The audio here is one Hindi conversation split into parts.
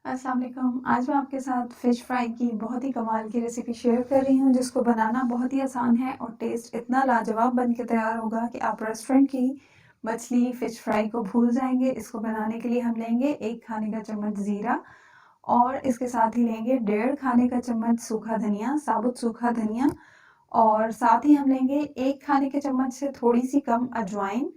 अस्सलाम वालेकुम। आज मैं आपके साथ फ़िश फ्राई की बहुत ही कमाल की रेसिपी शेयर कर रही हूँ, जिसको बनाना बहुत ही आसान है और टेस्ट इतना लाजवाब बन के तैयार होगा कि आप रेस्टोरेंट की मछली फ़िश फ्राई को भूल जाएंगे। इसको बनाने के लिए हम लेंगे 1 खाने का चम्मच ज़ीरा और इसके साथ ही लेंगे 1.5 खाने का चम्मच सूखा धनिया, साबुत सूखा धनिया, और साथ ही हम लेंगे 1 खाने के चम्मच से थोड़ी सी कम अजवाइन,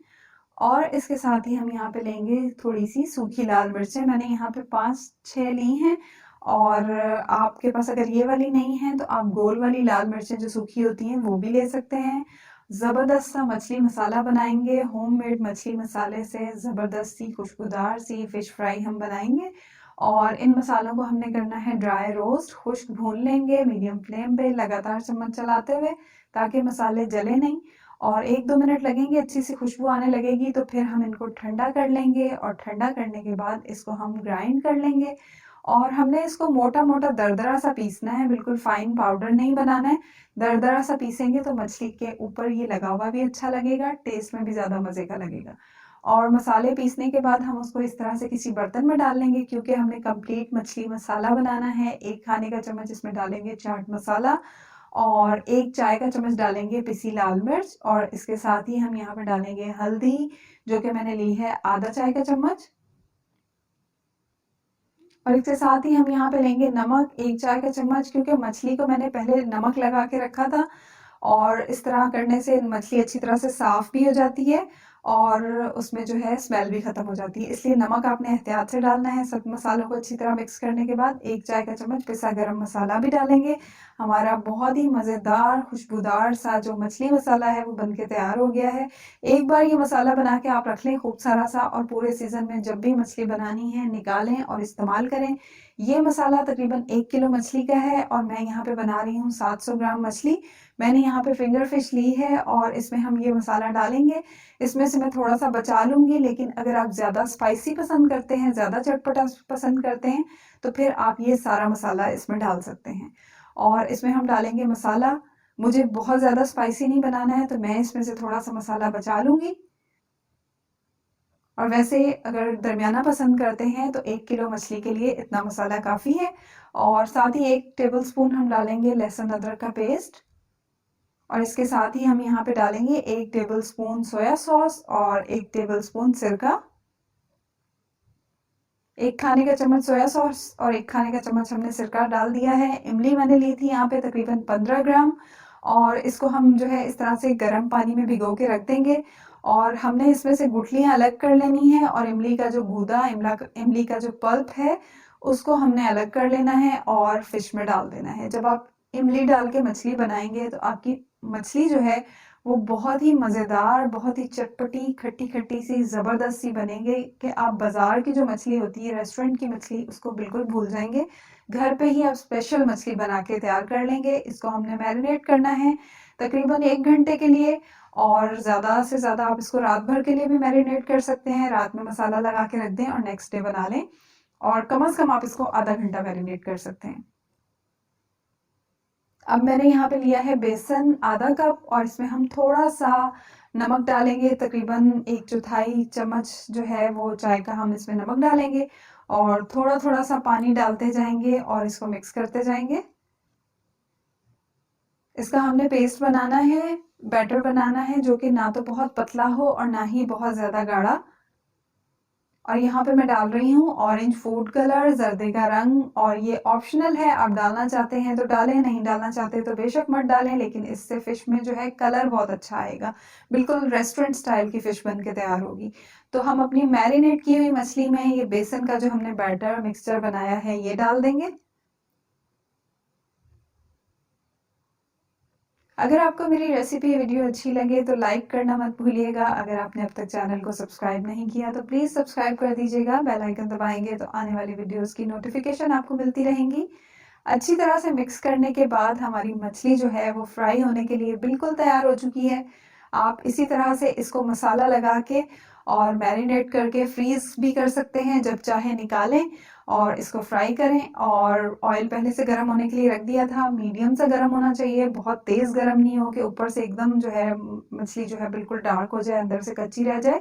और इसके साथ ही हम यहाँ पे लेंगे थोड़ी सी सूखी लाल मिर्चें। मैंने यहाँ पे 5-6 ली हैं, और आपके पास अगर ये वाली नहीं है तो आप गोल वाली लाल मिर्चें जो सूखी होती हैं वो भी ले सकते हैं। ज़बरदस्त सा मछली मसाला बनाएंगे, होममेड मछली मसाले से ज़बरदस्त सी खुशबूदार सी फ़िश फ्राई हम बनाएंगे। और इन मसालों को हमने करना है ड्राई रोस्ट, खुश्क भून लेंगे मीडियम फ्लेम पे लगातार चम्मच चलाते हुए, ताकि मसाले जले नहीं। और 1-2 मिनट लगेंगे, अच्छी सी खुशबू आने लगेगी तो फिर हम इनको ठंडा कर लेंगे, और ठंडा करने के बाद इसको हम ग्राइंड कर लेंगे। और हमने इसको मोटा मोटा दरदरा सा पीसना है, बिल्कुल फाइन पाउडर नहीं बनाना है। दरदरा सा पीसेंगे तो मछली के ऊपर ये लगा हुआ भी अच्छा लगेगा, टेस्ट में भी ज़्यादा मज़े का लगेगा। और मसाले पीसने के बाद हम उसको इस तरह से किसी बर्तन में डाल लेंगे, क्योंकि हमने कंप्लीट मछली मसाला बनाना है। 1 खाने का चम्मच इसमें डालेंगे चाट मसाला, और 1 चाय का चम्मच डालेंगे पिसी लाल मिर्च, और इसके साथ ही हम यहाँ पे डालेंगे हल्दी, जो कि मैंने ली है आधा चाय का चम्मच, और इसके साथ ही हम यहाँ पे लेंगे नमक 1 चाय का चम्मच, क्योंकि मछली को मैंने पहले नमक लगा के रखा था, और इस तरह करने से मछली अच्छी तरह से साफ भी हो जाती है और उसमें जो है स्मेल भी खत्म हो जाती है, इसलिए नमक आपने एहतियात से डालना है। सब मसालों को अच्छी तरह मिक्स करने के बाद 1 चाय का चम्मच पिसा गरम मसाला भी डालेंगे। हमारा बहुत ही मज़ेदार खुशबूदार सा जो मछली मसाला है वो बनके तैयार हो गया है। एक बार ये मसाला बना के आप रख लें खूब सारा सा, और पूरे सीज़न में जब भी मछली बनानी है निकालें और इस्तेमाल करें। ये मसाला तकरीबन 1 किलो मछली का है, और मैं यहाँ पे बना रही हूँ 700 ग्राम मछली। मैंने यहाँ पे फिंगर फिश ली है और इसमें हम ये मसाला डालेंगे। इसमें से मैं थोड़ा सा बचा लूँगी, लेकिन अगर आप ज़्यादा स्पाइसी पसंद करते हैं, ज़्यादा चटपटा पसंद करते हैं, तो फिर आप ये सारा मसाला इसमें डाल सकते हैं। और इसमें हम डालेंगे मसाला। मुझे बहुत ज़्यादा स्पाइसी नहीं बनाना है, तो मैं इसमें से थोड़ा सा मसाला बचा लूँगी। और वैसे अगर दरमियाना पसंद करते हैं तो 1 किलो मछली के लिए इतना मसाला काफ़ी है। और साथ ही 1 टेबलस्पून हम डालेंगे लहसुन अदरक का पेस्ट, और इसके साथ ही हम यहाँ पे डालेंगे 1 टेबलस्पून सोया सॉस और 1 टेबलस्पून सिरका। 1 खाने का चम्मच सोया सॉस और 1 खाने का चम्मच हमने सिरका डाल दिया है। इमली मैंने ली थी यहाँ पे तकरीबन 15 ग्राम, और इसको हम जो है इस तरह से गर्म पानी में भिगो के रख देंगे। और हमने इसमें से गुठलियाँ अलग कर लेनी है, और इमली का जो गूदा, इमली का जो पल्प है उसको हमने अलग कर लेना है और फिश में डाल देना है। जब आप इमली डाल के मछली बनाएंगे तो आपकी मछली जो है वो बहुत ही मज़ेदार, बहुत ही चटपटी, खट्टी-खट्टी सी ज़बरदस्त सी बनेंगे कि आप बाज़ार की जो मछली होती है, रेस्टोरेंट की मछली, उसको बिल्कुल भूल जाएँगे। घर पे ही आप स्पेशल मछली बना के तैयार कर लेंगे। इसको हमने मैरिनेट करना है तकरीबन 1 घंटे के लिए, और ज़्यादा से ज़्यादा आप इसको रात भर के लिए भी मैरिनेट कर सकते हैं। रात में मसाला लगा के रख दें और नेक्स्ट डे बना लें, और कम से कम आप इसको आधा घंटा मैरिनेट कर सकते हैं। अब मैंने यहाँ पे लिया है बेसन आधा कप, और इसमें हम थोड़ा सा नमक डालेंगे, तकरीबन 1/4 चम्मच जो है वो चाय का हम इसमें नमक डालेंगे, और थोड़ा थोड़ा सा पानी डालते जाएंगे और इसको मिक्स करते जाएंगे। इसका हमने पेस्ट बनाना है, बैटर बनाना है, जो कि ना तो बहुत पतला हो और ना ही बहुत ज़्यादा गाढ़ा। और यहाँ पे मैं डाल रही हूँ ऑरेंज फूड कलर, जर्दे का रंग, और ये ऑप्शनल है, आप डालना चाहते हैं तो डालें, नहीं डालना चाहते तो बेशक मत डालें, लेकिन इससे फिश में जो है कलर बहुत अच्छा आएगा, बिल्कुल रेस्टोरेंट स्टाइल की फिश बन के तैयार होगी। तो हम अपनी मैरिनेट की हुई मछली में ये बेसन का जो हमने बैटर मिक्सचर बनाया है ये डाल देंगे। अगर आपको मेरी रेसिपी वीडियो अच्छी लगे तो लाइक करना मत भूलिएगा। अगर आपने अब तक चैनल को सब्सक्राइब नहीं किया तो प्लीज़ सब्सक्राइब कर दीजिएगा। बेल आइकन दबाएंगे तो आने वाली वीडियोस की नोटिफिकेशन आपको मिलती रहेंगी। अच्छी तरह से मिक्स करने के बाद हमारी मछली जो है वो फ्राई होने के लिए बिल्कुल तैयार हो चुकी है। आप इसी तरह से इसको मसाला लगा के और मैरिनेट करके फ्रीज भी कर सकते हैं, जब चाहे निकालें और इसको फ्राई करें। और ऑयल पहले से गर्म होने के लिए रख दिया था, मीडियम सा गर्म होना चाहिए, बहुत तेज़ गर्म नहीं हो कि ऊपर से एकदम जो है मछली जो है बिल्कुल डार्क हो जाए, अंदर से कच्ची रह जाए।